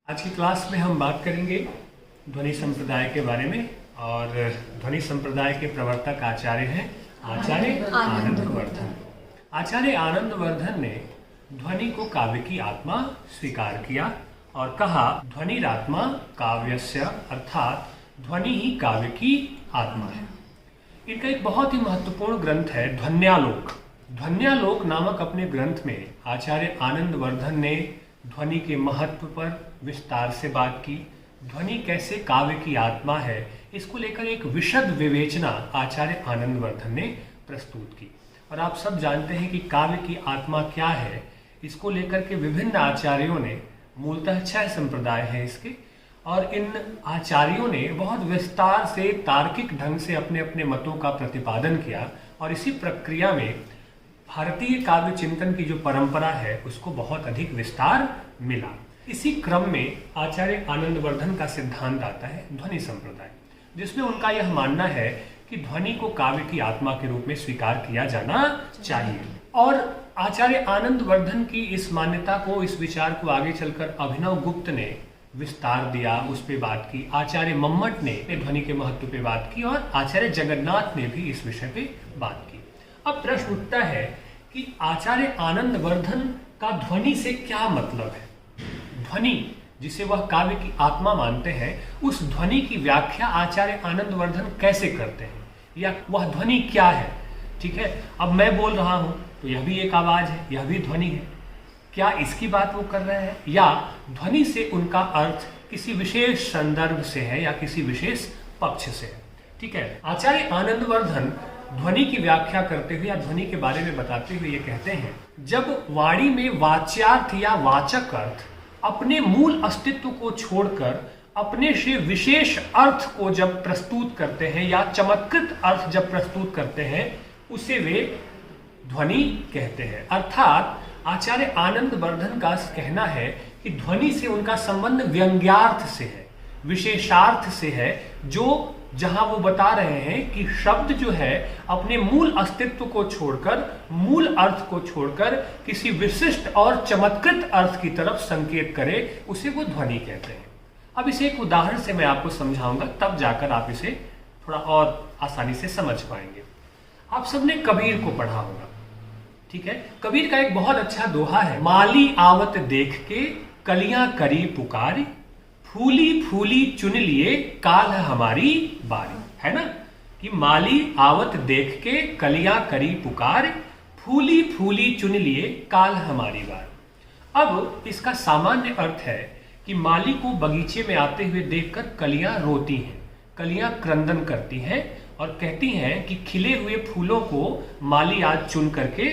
आज की क्लास में हम बात करेंगे ध्वनि संप्रदाय के बारे में। और ध्वनि संप्रदाय के प्रवर्तक आचार्य हैं आचार्य आनंदवर्धन। आचार्य आनंदवर्धन ने ध्वनि को काव्य की आत्मा स्वीकार किया और कहा ध्वनिरात्मा काव्यस्य, अर्थात ध्वनि ही काव्य की आत्मा है। इनका एक बहुत ही महत्वपूर्ण ग्रंथ है ध्वन्यालोक। ध्वन्यालोक नामक अपने ग्रंथ में आचार्य आनंदवर्धन ने ध्वनि के महत्व पर विस्तार से बात की। ध्वनि कैसे काव्य की आत्मा है, इसको लेकर एक विशद विवेचना आचार्य आनंदवर्धन ने प्रस्तुत की। और आप सब जानते हैं कि काव्य की आत्मा क्या है, इसको लेकर के विभिन्न आचार्यों ने, मूलतः 6 संप्रदाय हैं इसके, और इन आचार्यों ने बहुत विस्तार से तार्किक ढंग से अपने अपने मतों का प्रतिपादन किया। और इसी प्रक्रिया में भारतीय काव्य चिंतन की जो परंपरा है उसको बहुत अधिक विस्तार मिला। इसी क्रम में आचार्य आनंदवर्धन का सिद्धांत आता है ध्वनि संप्रदाय, जिसमें उनका यह मानना है कि ध्वनि को काव्य की आत्मा के रूप में स्वीकार किया जाना चाहिए। और आचार्य आनंदवर्धन की इस मान्यता को, इस विचार को आगे चलकर अभिनव गुप्त ने विस्तार दिया, उस पर बात की। आचार्य मम्मट ने ध्वनि के महत्व पे बात की और आचार्य जगन्नाथ ने भी इस विषय पे बात की। अब प्रश्न उठता है कि आचार्य आनंदवर्धन का ध्वनि से क्या मतलब है। ध्वनि जिसे वह काव्य की आत्मा मानते हैं, उस ध्वनि की व्याख्या आचार्य आनंदवर्धन कैसे करते हैं, या वह ध्वनि क्या है। ठीक है, अब मैं बोल रहा हूं तो यह भी एक आवाज है, यह भी ध्वनि है। क्या इसकी बात वो कर रहे हैं, या ध्वनि से उनका अर्थ किसी विशेष संदर्भ से है या किसी विशेष पक्ष से है। ठीक है, आचार्य आनंदवर्धन ध्वनि की व्याख्या करते हुए या ध्वनि के बारे में बताते हुए ये कहते हैं, जब वाणी में वाच्यार्थ या वाचक अर्थ अपने मूल अस्तित्व को छोड़कर अपने से विशेष अर्थ को जब प्रस्तुत करते हैं या चमत्कृत अर्थ जब प्रस्तुत करते हैं, उसे वे ध्वनि कहते हैं। अर्थात आचार्य आनंदवर्धन का कहना है कि ध्वनि से उनका संबंध व्यंग्यार्थ से है, विशेषार्थ से है, जो जहां वो बता रहे हैं कि शब्द जो है अपने मूल अस्तित्व को छोड़कर, मूल अर्थ को छोड़कर किसी विशिष्ट और चमत्कृत अर्थ की तरफ संकेत करे, उसे वो ध्वनि कहते हैं। अब इसे एक उदाहरण से मैं आपको समझाऊंगा, तब जाकर आप इसे थोड़ा और आसानी से समझ पाएंगे। आप सबने कबीर को पढ़ा होगा, ठीक है। कबीर का एक बहुत अच्छा दोहा है, माली आवत देख के कलियां करी पुकारी, फूली फूली चुन लिए काल हमारी बारी। है ना, कि माली आवत देख के कलियां करी पुकार, फूली फूली चुन लिए काल हमारी बारी। अब इसका सामान्य अर्थ है कि माली को बगीचे में आते हुए देखकर कलियां रोती हैं, कलियां क्रंदन करती हैं और कहती हैं कि खिले हुए फूलों को माली आज चुन करके,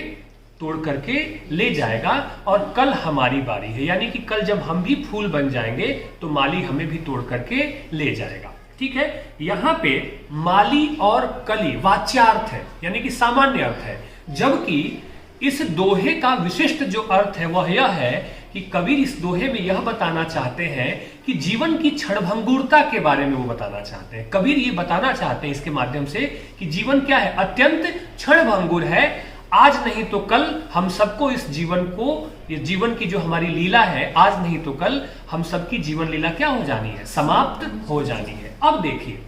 तोड़ करके ले जाएगा और कल हमारी बारी है, यानी कि कल जब हम भी फूल बन जाएंगे तो माली हमें भी तोड़ करके ले जाएगा। ठीक है, यहां पे माली और कली वाच्यार्थ है, यानी कि सामान्य अर्थ है, जबकि इस दोहे का विशिष्ट जो अर्थ है वह यह है कि कबीर इस दोहे में यह बताना चाहते हैं कि जीवन की क्षणभंगुरता के बारे में वो बताना चाहते हैं। कबीर ये बताना चाहते हैं इसके माध्यम से कि जीवन क्या है, अत्यंत क्षणभंगुर है। आज नहीं तो कल हम सबको इस जीवन को, ये जीवन की जो हमारी लीला है, आज नहीं तो कल हम सबकी जीवन लीला क्या हो जानी है, समाप्त हो जानी है। अब देखिए,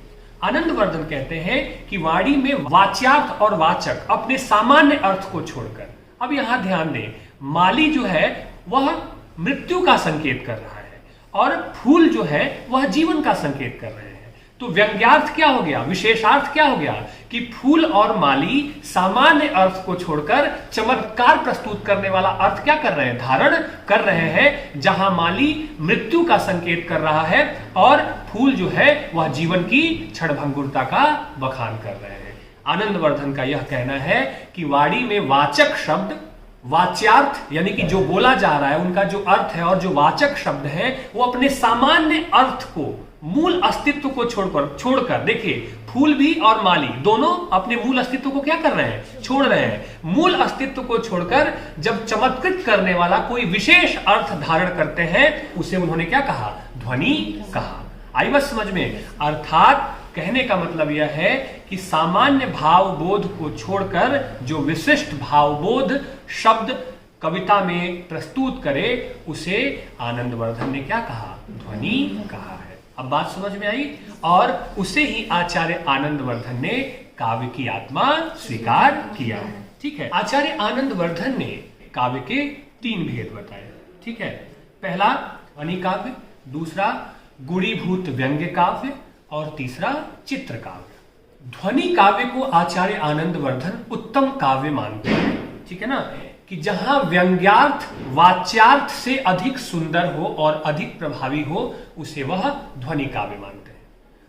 आनंदवर्धन कहते हैं कि वाणी में वाच्यार्थ और वाचक अपने सामान्य अर्थ को छोड़कर, अब यहां ध्यान दें, माली जो है वह मृत्यु का संकेत कर रहा है और फूल जो है वह जीवन का संकेत कर रहे हैं। तो व्यंग्यार्थ क्या हो गया, विशेषार्थ क्या हो गया कि फूल और माली सामान्य अर्थ को छोड़कर चमत्कार प्रस्तुत करने वाला अर्थ क्या कर रहे हैं, धारण कर रहे हैं। जहां माली मृत्यु का संकेत कर रहा है और फूल जो है वह जीवन की क्षणभंगुरता का बखान कर रहे हैं। आनंदवर्धन का यह कहना है कि वाणी में वाचक शब्द, वाच्यार्थ यानी कि जो बोला जा रहा है उनका जो अर्थ है, और जो वाचक शब्द है वो अपने सामान्य अर्थ को, मूल अस्तित्व को छोड़कर देखिए, फूल भी और माली दोनों अपने मूल अस्तित्व को क्या कर रहे हैं, छोड़ रहे हैं। मूल अस्तित्व को छोड़कर जब चमत्कृत करने वाला कोई विशेष अर्थ धारण करते हैं, उसे उन्होंने क्या कहा, ध्वनि कहा। आई बात समझ में। अर्थात कहने का मतलब यह है कि सामान्य भावबोध को छोड़कर जो विशिष्ट भावबोध शब्द कविता में प्रस्तुत करे, उसे आनंदवर्धन ने क्या कहा, ध्वनि कहा है। अब बात समझ में आई, और उसे ही आचार्य आनंदवर्धन ने काव्य की आत्मा स्वीकार किया है। ठीक है, आचार्य आनंदवर्धन ने काव्य के 3 भेद बताए। ठीक है, पहला ध्वनि काव्य, दूसरा गुणीभूत व्यंग्य काव्य और तीसरा चित्र काव्य। ध्वनि काव्य को आचार्य आनंदवर्धन उत्तम काव्य मानते हैं। ठीक है ना, कि जहां व्यंग्यार्थ वाच्यार्थ से अधिक सुंदर हो और अधिक प्रभावी हो, उसे वह ध्वनि काव्य मानते हैं।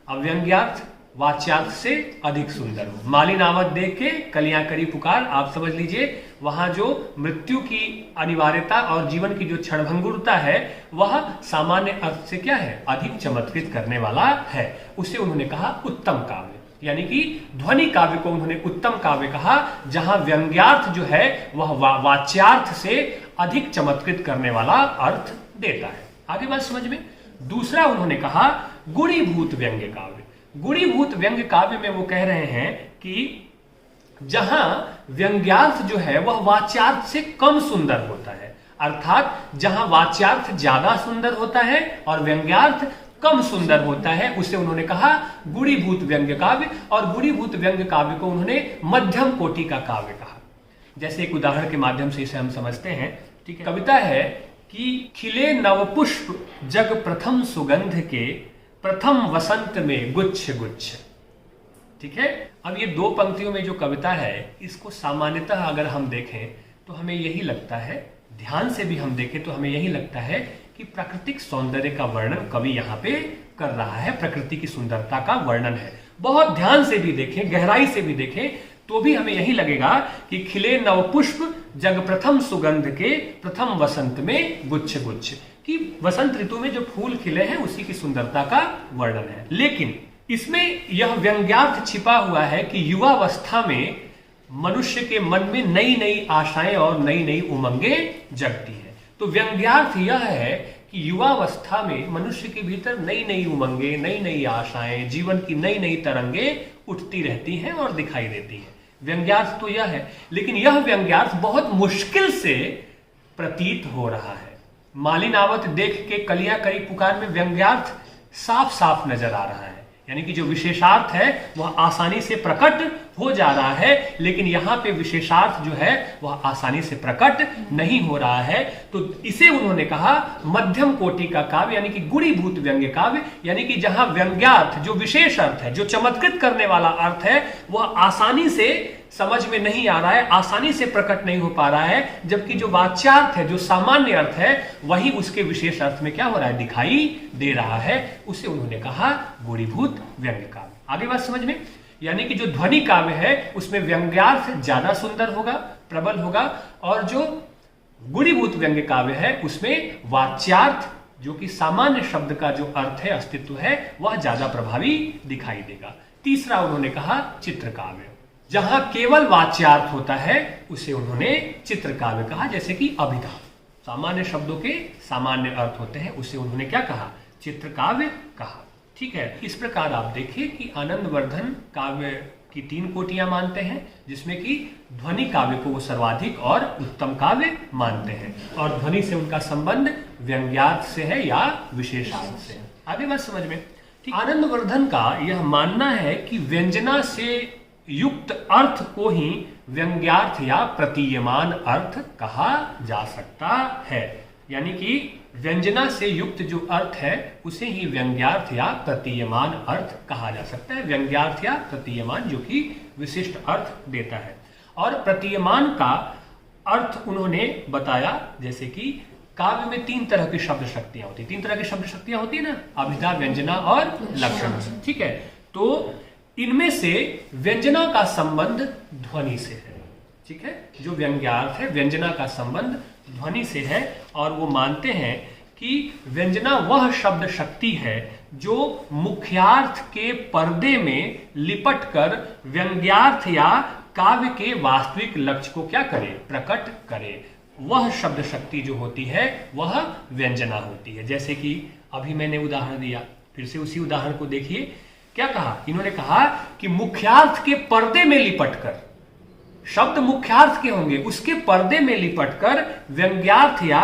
अब व्यंग्यार्थ वाच्यार्थ से अधिक सुंदर हो, मालिनावत देख के कलियां करी पुकार, आप समझ लीजिए वहां जो मृत्यु की अनिवार्यता और जीवन की जो क्षणभंगुरता है वह सामान्य अर्थ से क्या है, अधिक चमत्कृत करने वाला है। उसे उन्होंने कहा उत्तम काव्य, यानी कि ध्वनि काव्य को उन्होंने उत्तम काव्य कहा, जहां व्यंग्यार्थ जो है वह वाच्यार्थ से अधिक चमत्कृत करने वाला अर्थ देता है। आगे बात समझ में। दूसरा उन्होंने कहा गुणीभूत व्यंग्य काव्य। गुणीभूत व्यंग्य काव्य में वो कह रहे हैं कि जहां व्यंग्यार्थ जो है वह वाच्यार्थ से कम सुंदर होता है, अर्थात जहां वाच्यार्थ ज्यादा सुंदर होता है और व्यंग्यार्थ कम सुंदर होता है, उसे उन्होंने कहा गुणीभूत व्यंग्य काव्य। और गुणीभूत व्यंग्य काव्य को उन्होंने मध्यम कोटि का काव्य कहा। जैसे एक उदाहरण के माध्यम से इसे हम समझते हैं। ठीक है, कविता है कि खिले नवपुष्प जग प्रथम सुगंध के, प्रथम वसंत में गुच्छ गुच्छ। ठीक है, अब ये 2 पंक्तियों में जो कविता है, इसको सामान्यतः अगर हम देखें तो हमें यही लगता है, ध्यान से भी हम देखें तो हमें यही लगता है कि प्राकृतिक सौंदर्य का वर्णन कवि यहाँ पे कर रहा है, प्रकृति की सुंदरता का वर्णन है। बहुत ध्यान से भी देखें, गहराई से भी देखें तो भी हमें यही लगेगा कि खिले नवपुष्प जग प्रथम सुगंध के, प्रथम वसंत में गुच्छ गुच्छ, कि वसंत ऋतु में जो फूल खिले हैं उसी की सुंदरता का वर्णन है। लेकिन इसमें यह व्यंग्यार्थ छिपा हुआ है कि युवावस्था में मनुष्य के मन में नई नई आशाएं और नई नई उमंगें जगती हैं। तो व्यंग्यार्थ यह है कि युवावस्था में मनुष्य के भीतर नई नई उमंगें, नई नई आशाएं, जीवन की नई नई तरंगें उठती रहती हैं और दिखाई देती हैं। व्यंग्यार्थ तो यह है, लेकिन यह व्यंग्यार्थ बहुत मुश्किल से प्रतीत हो रहा है। मालिनावत देख के कलियां करी पुकार में व्यंग्यार्थ साफ साफ नजर आ रहा है, यानी कि जो विशेषार्थ है वह आसानी से प्रकट हो जा रहा है, लेकिन यहां पे विशेषार्थ जो है वह आसानी से प्रकट नहीं हो रहा है। तो इसे उन्होंने कहा मध्यम कोटि का काव्य, यानी कि गुणीभूत व्यंग्य काव्य, यानी कि जहां व्यंग्यार्थ जो विशेष अर्थ है, जो चमत्कृत करने वाला अर्थ है, वह आसानी से समझ में नहीं आ रहा है, आसानी से प्रकट नहीं हो पा रहा है, जबकि जो वाच्यार्थ है, जो सामान्य अर्थ है, वही उसके विशेष अर्थ में क्या हो रहा है, दिखाई दे रहा है। उसे उन्होंने कहा गुणीभूत व्यंग्य काव्य। आगे बात समझ में। यानी कि जो ध्वनि काव्य है उसमें व्यंग्यार्थ ज्यादा सुंदर होगा, प्रबल होगा, और जो गुणीभूत व्यंग्य काव्य है उसमें वाच्यार्थ जो कि सामान्य शब्द का जो अर्थ है, अस्तित्व है, वह ज्यादा प्रभावी दिखाई देगा। तीसरा उन्होंने कहा चित्र काव्य। जहां केवल वाच्यार्थ होता है उसे उन्होंने चित्र काव्य कहा। जैसे कि अभिधा, सामान्य शब्दों के सामान्य अर्थ होते हैं, उसे उन्होंने क्या कहा, चित्र काव्य कहा। ठीक है, इस प्रकार आप देखिए कि आनंदवर्धन काव्य की 3 कोटियां मानते हैं, जिसमें कि ध्वनि काव्य को वो सर्वाधिक और उत्तम काव्य मानते हैं, और ध्वनि से उनका संबंध व्यंग्यार्थ से है या विशेषार्थ से। आगे बात समझ में। ठीक, आनंदवर्धन का यह मानना है कि व्यंजना से युक्त अर्थ को ही व्यंग्यार्थ या प्रतीयमान अर्थ कहा जा सकता है, यानी कि व्यंजना से युक्त जो अर्थ है उसे ही व्यंग्यार्थ या प्रतीयमान अर्थ कहा जा सकता है। व्यंग्यार्थ या प्रतीयमान जो कि विशिष्ट अर्थ देता है। और प्रतीयमान का अर्थ उन्होंने बताया, जैसे कि काव्य में 3 तरह की शब्द शक्तियां होती है। 3 तरह की शब्द शक्तियां होती है ना, अभिधा, व्यंजना और लक्षण। ठीक है, तो इनमें से व्यंजना का संबंध ध्वनि से है। ठीक है, जो व्यंग्यार्थ है, व्यंजना का संबंध ध्वनि से है, और वो मानते हैं कि व्यंजना वह शब्द शक्ति है जो मुख्यार्थ के पर्दे में लिपट कर व्यंग्यार्थ या काव्य के वास्तविक लक्ष्य को क्या करे, प्रकट करे। वह शब्द शक्ति जो होती है वह व्यंजना होती है। जैसे कि अभी मैंने उदाहरण दिया, फिर से उसी उदाहरण को देखिए। क्या कहा, इन्होंने कहा कि मुख्यार्थ के पर्दे में लिपटकर, शब्द मुख्यार्थ के होंगे, उसके पर्दे में लिपटकर व्यंग्यार्थ या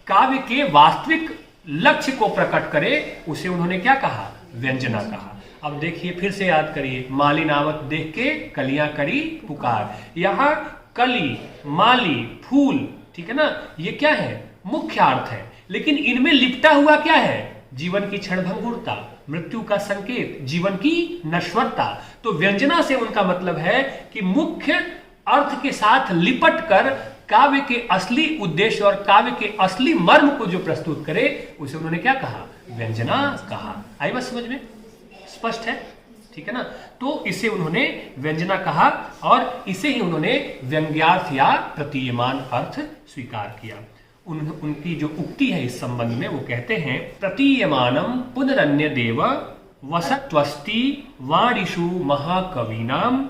काव्य के वास्तविक लक्ष्य को प्रकट करे उसे उन्होंने क्या कहा? व्यंजना कहा। अब देखिए फिर से याद करिए, मालिनावत देख के कलियां करी पुकार। यहां कली, माली, फूल, ठीक है ना, ये क्या है? मुख्य अर्थ है, लेकिन इनमें लिपटा हुआ क्या है? जीवन की क्षणभंगुरता, मृत्यु का संकेत, जीवन की नश्वरता। तो व्यंजना से उनका मतलब है कि मुख्य अर्थ के साथ लिपट कर काव्य के असली उद्देश्य और काव्य के असली मर्म को जो प्रस्तुत करे उसे उन्होंने क्या कहा? व्यंजना कहा। आई बात समझ में? स्पष्ट है, ठीक है ना। तो इसे उन्होंने व्यंजना कहा और इसे ही उन्होंने व्यंग्यार्थ या प्रतीयमान अर्थ स्वीकार किया। उनकी जो उक्ति है इस संबंध में, वो कहते हैं, प्रतीयमानम पुनरन्य देव वसत्वस्ति वाणिषु महाकवीनाम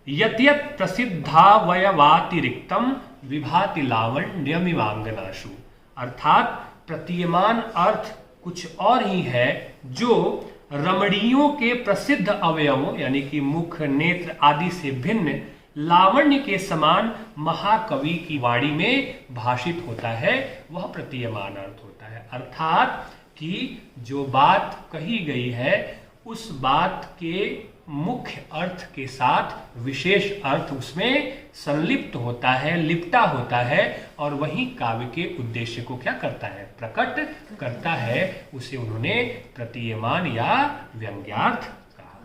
यत्यत प्रसिद्धावयवातिरिक्तम विभाति लावण्यमिवांगनाशु। अर्थात प्रतीयमान अर्थ कुछ और ही है जो रमणीयों के प्रसिद्ध अवयवों यानी कि मुख, नेत्र आदि से भिन्न लावण्य के समान महाकवि की वाणी में भाषित होता है, वह प्रतीयमान अर्थ होता है। अर्थात कि जो बात कही गई है उस बात के मुख्य अर्थ के साथ विशेष अर्थ उसमें संलिप्त होता है, लिपटा होता है, और वही काव्य के उद्देश्य को क्या करता है? प्रकट करता है। उसे उन्होंने प्रतीयमान या व्यंग्यार्थ कहा।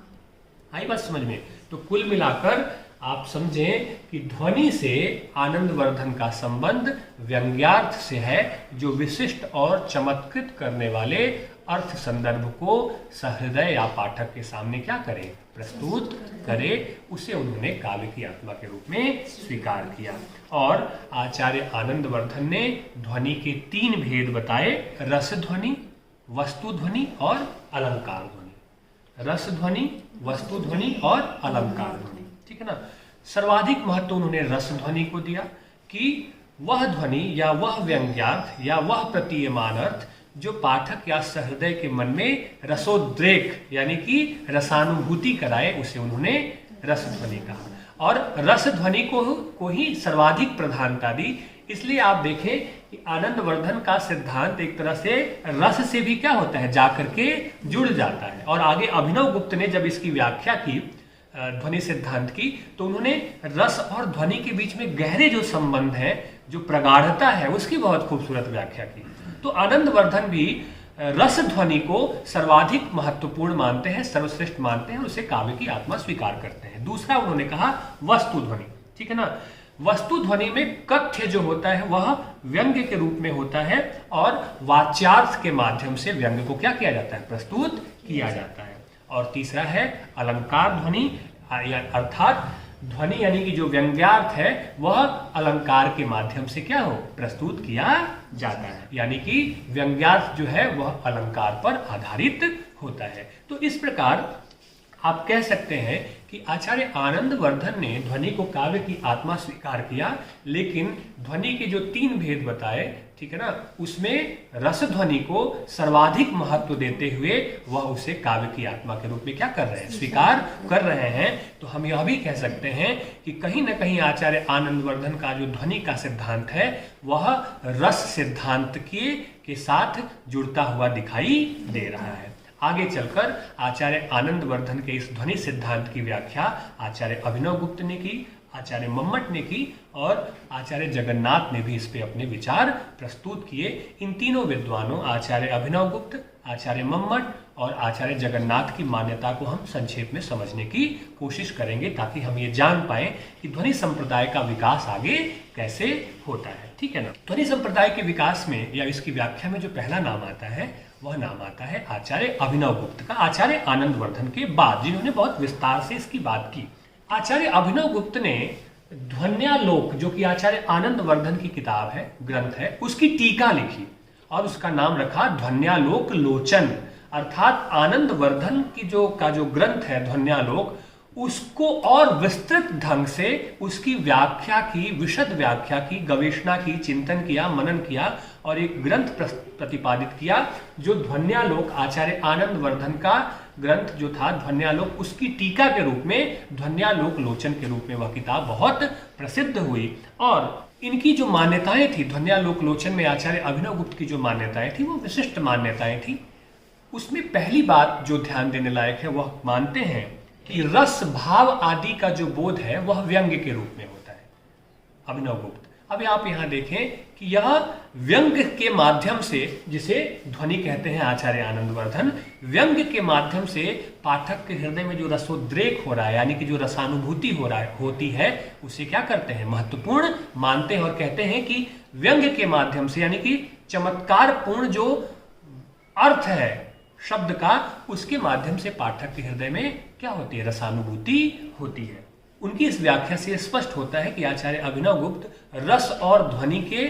आई बात समझ में? तो कुल मिलाकर आप समझें कि ध्वनि से आनंदवर्धन का संबंध व्यंग्यार्थ से है, जो विशिष्ट और चमत्कृत करने वाले अर्थ संदर्भ को सहृदय या पाठक के सामने क्या करे? प्रस्तुत करे। उसे उन्होंने काव्य की आत्मा के रूप में स्वीकार किया। और आचार्य आनंदवर्धन ने ध्वनि के 3 भेद बताए: रस ध्वनि, वस्तु ध्वनि और अलंकार ध्वनि। रस ध्वनि, वस्तु ध्वनि और अलंकार ध्वनि, ठीक है ना। सर्वाधिक महत्व उन्होंने रस ध्वनि को दिया कि वह ध्वनि या वह व्यंग्यार्थ या वह प्रतीयमान अर्थ जो पाठक या सहृदय के मन में रसोद्रेक यानी कि रसानुभूति कराए, उसे उन्होंने रस ध्वनि कहा। और रस ध्वनि को ही सर्वाधिक प्रधानता दी। इसलिए आप देखें कि आनंदवर्धन का सिद्धांत एक तरह से रस से भी क्या होता है? जाकर के जुड़ जाता है। और आगे अभिनव गुप्त ने जब इसकी व्याख्या की ध्वनि सिद्धांत की, तो उन्होंने रस और ध्वनि के बीच में गहरे जो संबंध है, जो प्रगाढ़ता है, उसकी बहुत खूबसूरत व्याख्या की। तो आनंदवर्धन भी रस ध्वनि को सर्वाधिक महत्वपूर्ण मानते हैं, सर्वश्रेष्ठ मानते हैं, उसे काव्य की आत्मा स्वीकार करते हैं। दूसरा उन्होंने कहा वस्तु ध्वनि, ठीक है ना। वस्तु ध्वनि में कथ्य जो होता है वह व्यंग्य के रूप में होता है और वाच्यार्थ के माध्यम से व्यंग्य को क्या किया जाता है? प्रस्तुत किया जाता है। और तीसरा है अलंकार ध्वनि, अर्थात ध्वनि यानी कि जो व्यंग्यार्थ है वह अलंकार के माध्यम से क्या हो? प्रस्तुत किया जाता है। यानी कि व्यंग्यार्थ जो है वह अलंकार पर आधारित होता है। तो इस प्रकार आप कह सकते हैं कि आचार्य आनंदवर्धन ने ध्वनि को काव्य की आत्मा स्वीकार किया, लेकिन ध्वनि के जो 3 भेद बताए, ठीक है ना, उसमें रस ध्वनि को सर्वाधिक महत्व देते हुए वह उसे काव्य की आत्मा के रूप में क्या कर रहे हैं? स्वीकार कर रहे हैं। तो हम यह भी कह सकते हैं कि कहीं ना कहीं आचार्य आनंदवर्धन का जो ध्वनि का सिद्धांत है वह रस सिद्धांत के साथ जुड़ता हुआ दिखाई दे रहा है। आगे चलकर आचार्य आनंदवर्धन के इस ध्वनि सिद्धांत की व्याख्या आचार्य अभिनव गुप्त ने की, आचार्य मम्मट ने की और आचार्य जगन्नाथ ने भी इस पे अपने विचार प्रस्तुत किए। इन तीनों विद्वानों आचार्य अभिनव गुप्त, आचार्य मम्मट और आचार्य जगन्नाथ की मान्यता को हम संक्षेप में समझने की कोशिश करेंगे, ताकि हम ये जान पाए कि ध्वनि संप्रदाय का विकास आगे कैसे होता है, ठीक है ना। ध्वनि संप्रदाय के विकास में या इसकी व्याख्या में जो पहला नाम आता है वह नाम आता है आचार्य अभिनव गुप्त का, आचार्य आनंदवर्धन के बाद, जिन्होंने बहुत विस्तार से इसकी बात की। आचार्य अभिनव गुप्त ने ध्वन्यालोक, जो कि आचार्य आनंदवर्धन की किताब है, ग्रंथ है, उसकी टीका लिखी और उसका नाम रखा ध्वन्यालोक लोचन। अर्थात आनंदवर्धन की जो ग्रंथ है ध्वन्यालोक, उसको और विस्तृत ढंग से उसकी व्याख्या की, विशद व्याख्या की, गवेषणा की, चिंतन किया, मनन किया और एक ग्रंथ प्रतिपादित किया, जो ध्वन्यालोक, आचार्य आनंदवर्धन का ग्रंथ जो था ध्वन्यालोक, उसकी टीका के रूप में ध्वन्यालोक लोचन के रूप में वह किताब बहुत प्रसिद्ध हुई। और इनकी जो मान्यताएं थी, ध्वन्यालोक लोचन में आचार्य अभिनवगुप्त की जो मान्यताएं थी वो विशिष्ट मान्यताएं थी। उसमें पहली बात जो ध्यान देने लायक है, वह मानते हैं कि रस भाव आदि का जो बोध है वह व्यंग्य के रूप में होता है। अभिनवगुप्त, अब आप यहां देखें कि यह व्यंग्य के माध्यम से, जिसे ध्वनि कहते हैं आचार्य आनंदवर्धन, व्यंग्य के माध्यम से पाठक के हृदय में जो रसोद्रेक हो रहा है, यानी कि जो रसानुभूति होती है, उसे क्या करते हैं, महत्वपूर्ण मानते हैं और कहते हैं कि व्यंग्य के माध्यम से, यानी कि चमत्कार पूर्ण जो अर्थ है शब्द का, उसके माध्यम से पाठक के हृदय में क्या होती है, रसानुभूति होती है। उनकी इस व्याख्या से स्पष्ट होता है कि आचार्य अभिनवगुप्त रस और ध्वनि के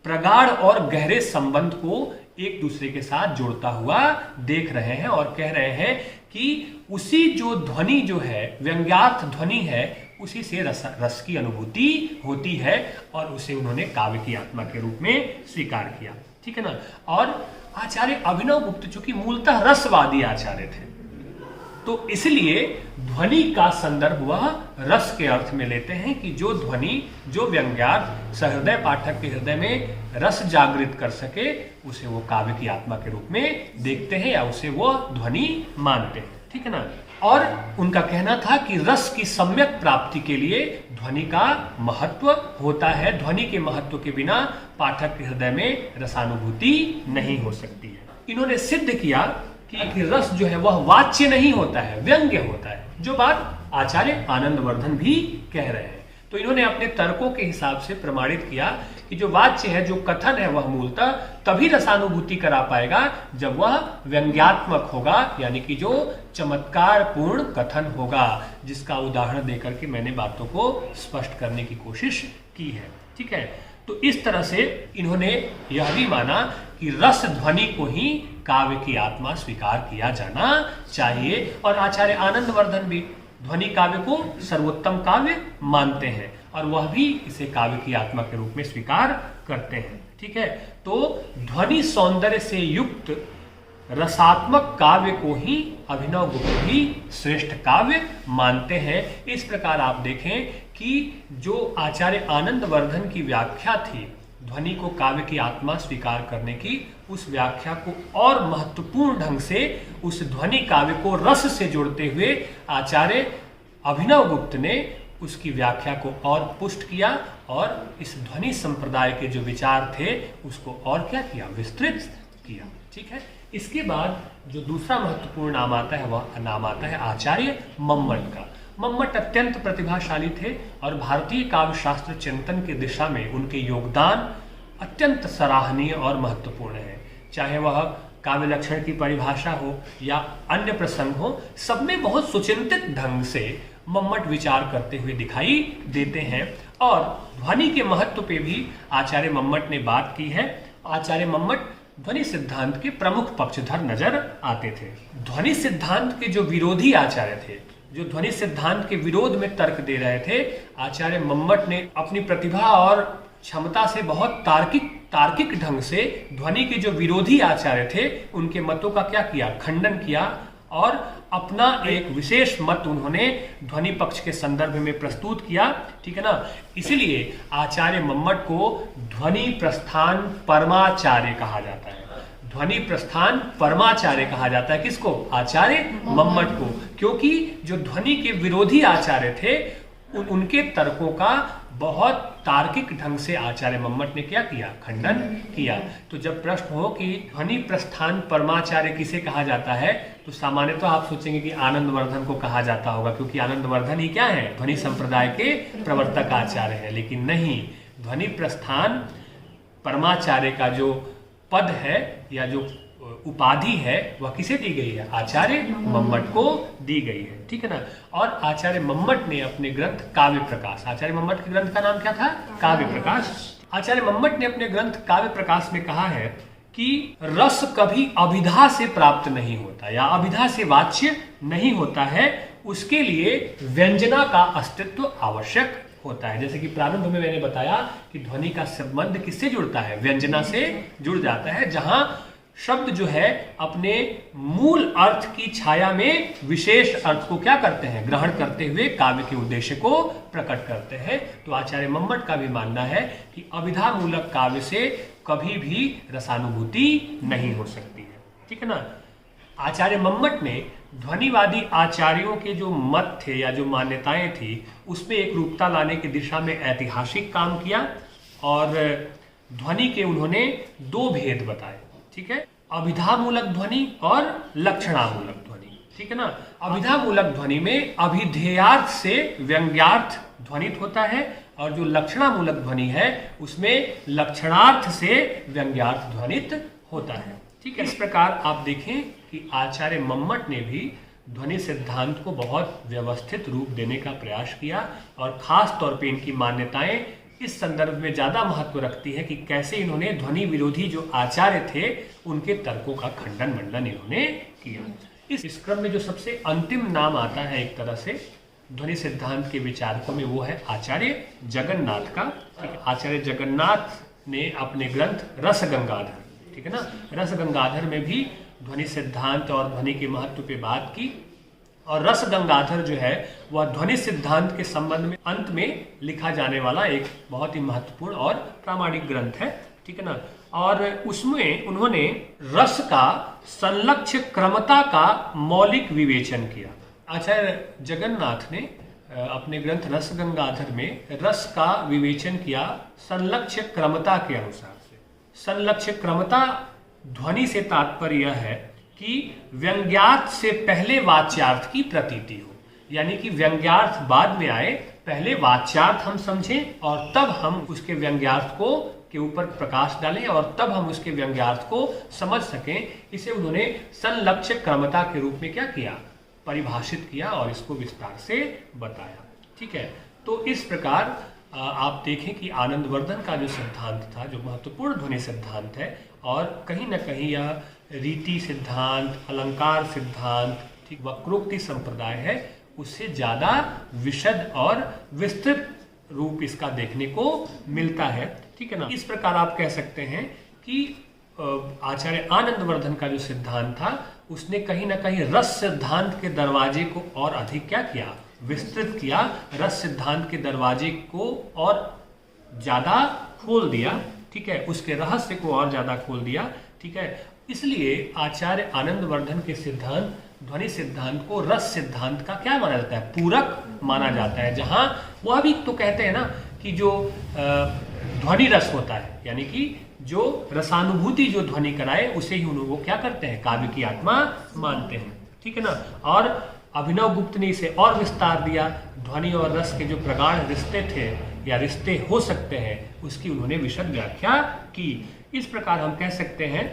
प्रगाढ़ और गहरे संबंध को एक दूसरे के साथ जोड़ता हुआ देख रहे हैं और कह रहे हैं कि उसी जो ध्वनि जो है, व्यंग्यार्थ ध्वनि है, उसी से रस की अनुभूति होती है और उसे उन्होंने काव्य की आत्मा के रूप में स्वीकार किया। ठीक है ना। और आचार्य अभिनवगुप्त चूंकि मूलतः रसवादी आचार्य थे, तो इसलिए ध्वनि का संदर्भ वह रस के अर्थ में लेते हैं कि जो ध्वनि, जो व्यंग्यार्थ सहृदय पाठक के हृदय में रस जागृत कर सके, उसे वो काव्य की आत्मा के रूप में देखते हैं या उसे वो ध्वनि मानते हैं। ठीक है ना। और उनका कहना था कि रस की सम्यक प्राप्ति के लिए ध्वनि का महत्व होता है। ध्वनि के महत्व के बिना पाठक के हृदय में रसानुभूति नहीं हो सकती है। इन्होंने सिद्ध किया कि रस जो है वह वाच्य नहीं होता है, व्यंग्य होता है, जो बात आचार्य आनंदवर्धन भी कह रहे हैं। तो इन्होंने अपने तर्कों के हिसाब से प्रमाणित किया कि जो वाच्य है, जो कथन है, वह मूलतः तभी रसानुभूति करा पाएगा जब वह व्यंग्यात्मक होगा, यानी कि जो चमत्कार पूर्ण कथन होगा, जिसका उदाहरण देकर के मैंने बातों को स्पष्ट करने की कोशिश की है। ठीक है। तो इस तरह से इन्होंने यह भी माना कि रस ध्वनि को ही काव्य की आत्मा स्वीकार किया जाना चाहिए। और आचार्य आनंदवर्धन भी ध्वनि काव्य को सर्वोत्तम काव्य मानते हैं और वह भी इसे काव्य की आत्मा के रूप में स्वीकार करते हैं। ठीक है। तो ध्वनि सौंदर्य से युक्त रसात्मक काव्य को ही अभिनवगुप्त भी श्रेष्ठ काव्य मानते हैं। इस प्रकार आप देखें कि जो आचार्य आनंदवर्धन की व्याख्या थी ध्वनि को काव्य की आत्मा स्वीकार करने की, उस व्याख्या को और महत्वपूर्ण ढंग से उस ध्वनि काव्य को रस से जोड़ते हुए आचार्य अभिनवगुप्त ने उसकी व्याख्या को और पुष्ट किया और इस ध्वनि संप्रदाय के जो विचार थे उसको और क्या किया, विस्तृत किया। ठीक है। इसके बाद जो दूसरा महत्वपूर्ण नाम आता है वह नाम आता है आचार्य मम्मट का। मम्मट अत्यंत प्रतिभाशाली थे और भारतीय काव्य शास्त्र चिंतन की दिशा में उनके योगदान अत्यंत सराहनीय और महत्वपूर्ण है। चाहे वह काव्य लक्षण की परिभाषा हो या अन्य प्रसंग हो, सब में बहुत सुचिंतित ढंग से मम्मट विचार करते हुए दिखाई देते हैं। और ध्वनि के महत्व पे भी आचार्य मम्मट ने बात की है। आचार्य मम्मट ध्वनि सिद्धांत के प्रमुख पक्षधर नजर आते थे। ध्वनि सिद्धांत के जो विरोधी आचार्य थे, जो ध्वनि सिद्धांत के विरोध में तर्क दे रहे थे, आचार्य मम्मट ने अपनी प्रतिभा और क्षमता से बहुत तार्किक ढंग से ध्वनि के जो विरोधी आचार्य थे उनके मतों का क्या किया, खंडन किया और अपना एक विशेष मत उन्होंने ध्वनि पक्ष के संदर्भ में प्रस्तुत किया। ठीक है ना। इसलिए आचार्य मम्मट को ध्वनि प्रस्थान परमाचार्य कहा जाता है। ध्वनि प्रस्थान परमाचार्य कहा जाता है किसको, आचार्य मम्मट को, क्योंकि जो ध्वनि के विरोधी आचार्य थे उनके तर्कों का बहुत तार्किक ढंग से आचार्य मम्मट ने क्या किया, खंडन किया। तो जब प्रश्न हो कि ध्वनि प्रस्थान परमाचार्य किसे कहा जाता है, तो सामान्यतः आप सोचेंगे कि आनंदवर्धन को कहा जाता होगा, क्योंकि आनंदवर्धन ही क्या है, ध्वनि संप्रदाय के प्रवर्तक आचार्य है। लेकिन नहीं, ध्वनि प्रस्थान परमाचार्य का जो पद है या जो उपाधि है वह किसे दी गई है, आचार्य मम्मट को दी गई है। ठीक है ना। और आचार्य मम्मट ने अपने ग्रंथ काव्य प्रकाश, आचार्य मम्मट के ग्रंथ का नाम क्या था, काव्य प्रकाश। आचार्य मम्मट ने अपने ग्रंथ काव्य प्रकाश में कहा है कि रस कभी अभिधा से प्राप्त नहीं होता या अभिधा से वाच्य नहीं होता है, उसके लिए व्यंजना का अस्तित्व आवश्यक होता है। जैसे कि प्रारंभ में मैंने बताया कि ध्वनि का संबंध किससे जुड़ता है, व्यंजना से जुड़ जाता है। जहां शब्द जो है अपने मूल अर्थ की छाया में विशेष अर्थ को क्या करते हैं, ग्रहण करते हुए काव्य के उद्देश्य को प्रकट करते हैं। तो आचार्य मम्मट का भी मानना है कि अभिधा मूलक काव्य से कभी भी रसानुभूति नहीं हो सकती है। ठीक है ना। आचार्य मम्मट ने ध्वनिवादी आचार्यों के जो मत थे या जो मान्यताएं थी उसमें एक रूपता लाने की दिशा में ऐतिहासिक काम किया और ध्वनि के उन्होंने दो भेद बताए। ठीक है, अभिधामूलक ध्वनि और लक्षणामूलक ध्वनि। ठीक है ना। अभिधामूलक ध्वनि में अभिधेयार्थ से व्यंग्यार्थ ध्वनित होता है और जो लक्षणामूलक ध्वनि है उसमें लक्षणार्थ से व्यंग्यार्थ ध्वनित होता है। ठीक है। इस प्रकार आप देखें कि आचार्य मम्मट ने भी ध्वनि सिद्धांत को बहुत व्यवस्थित रूप देने का प्रयास किया और खास तौर पे इनकी मान्यताएं इस संदर्भ में ज्यादा महत्व रखती है कि कैसे इन्होंने ध्वनि विरोधी जो आचार्य थे उनके तर्कों का खंडन मंडन इन्होंने किया। इस क्रम में जो सबसे अंतिम नाम आता है एक तरह से ध्वनि सिद्धांत के विचारकों में वो है आचार्य जगन्नाथ का। आचार्य जगन्नाथ ने अपने ग्रंथ रस गंगाधर, ठीक है ना, रस गंगाधर में भी ध्वनि सिद्धांत और ध्वनि के महत्व पे बात की। और रस गंगाधर जो है वह ध्वनि सिद्धांत के संबंध में अंत में लिखा जाने वाला एक बहुत ही महत्वपूर्ण और प्रामाणिक ग्रंथ है। ठीक है ना। और उसमें उन्होंने रस का संलक्ष्य क्रमता का मौलिक विवेचन किया। आचार्य जगन्नाथ ने अपने ग्रंथ रस गंगाधर में रस का विवेचन किया संलक्ष्य क्रमता के अनुसार से। संलक्ष्य क्रमता ध्वनि से तात्पर्य यह है कि व्यंग्यार्थ से पहले वाच्यार्थ की प्रतीति हो, यानी कि व्यंग्यार्थ बाद में आए, पहले वाच्यार्थ हम समझें और तब हम उसके व्यंग्यार्थ को के ऊपर प्रकाश डालें और तब हम उसके व्यंग्यार्थ को समझ सकें। इसे उन्होंने संलक्ष्य क्रमता के रूप में क्या किया, परिभाषित किया और इसको विस्तार से बताया। ठीक है। तो इस प्रकार आप देखें कि आनंदवर्धन का जो सिद्धांत था, जो महत्वपूर्ण ध्वनि सिद्धांत है और कहीं ना कहीं यह रीति सिद्धांत, अलंकार सिद्धांत, ठीक, वक्रोक्ति संप्रदाय है, उससे ज्यादा विशद और विस्तृत रूप इसका देखने को मिलता है। ठीक है ना। इस प्रकार आप कह सकते हैं कि आचार्य आनंदवर्धन का जो सिद्धांत था उसने कहीं ना कहीं रस सिद्धांत के दरवाजे को और अधिक क्या किया, विस्तृत किया, रस सिद्धांत के दरवाजे को और ज्यादा खोल दिया। ठीक है, उसके रहस्य को और ज्यादा खोल दिया। ठीक है, इसलिए आचार्य आनंदवर्धन के सिद्धांत ध्वनि सिद्धांत को रस सिद्धांत का क्या माना जाता है, पूरक माना जाता है। जहां वह भी तो कहते हैं ना कि जो ध्वनि रस होता है, यानी कि जो रसानुभूति जो ध्वनि कराए उसे ही वो क्या करते हैं, काव्य की आत्मा मानते हैं। ठीक है ना। और अभिनव गुप्त ने इसे और विस्तार दिया। ध्वनि और रस के जो प्रगाढ़ रिश्ते थे या रिश्ते हो सकते हैं उसकी उन्होंने विशद व्याख्या की। इस प्रकार हम कह सकते हैं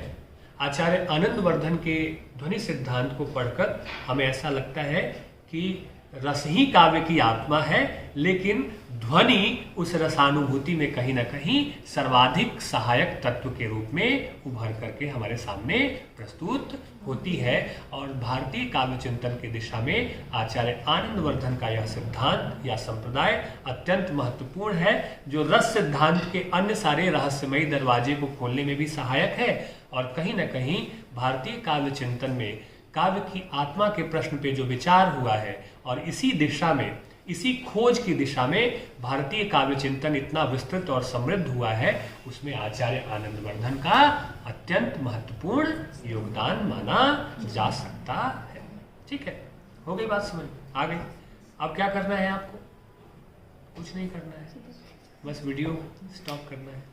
आचार्य आनंदवर्धन के ध्वनि सिद्धांत को पढ़कर हमें ऐसा लगता है कि रस ही काव्य की आत्मा है, लेकिन ध्वनि उस रसानुभूति में कहीं ना कहीं सर्वाधिक सहायक तत्व के रूप में उभर करके हमारे सामने प्रस्तुत होती है। और भारतीय काव्य चिंतन की दिशा में आचार्य आनंदवर्धन का यह सिद्धांत या संप्रदाय अत्यंत महत्वपूर्ण है, जो रस सिद्धांत के अन्य सारे रहस्यमयी दरवाजे को खोलने में भी सहायक है और कहीं ना कहीं भारतीय काव्य चिंतन में काव्य की आत्मा के प्रश्न पे जो विचार हुआ है और इसी दिशा में, इसी खोज की दिशा में भारतीय काव्य चिंतन इतना विस्तृत और समृद्ध हुआ है, उसमें आचार्य आनंदवर्धन का अत्यंत महत्वपूर्ण योगदान माना जा सकता है। ठीक है, हो गई बात समझ आ गई। अब क्या करना है आपको, कुछ नहीं करना है, बस वीडियो स्टॉप करना है।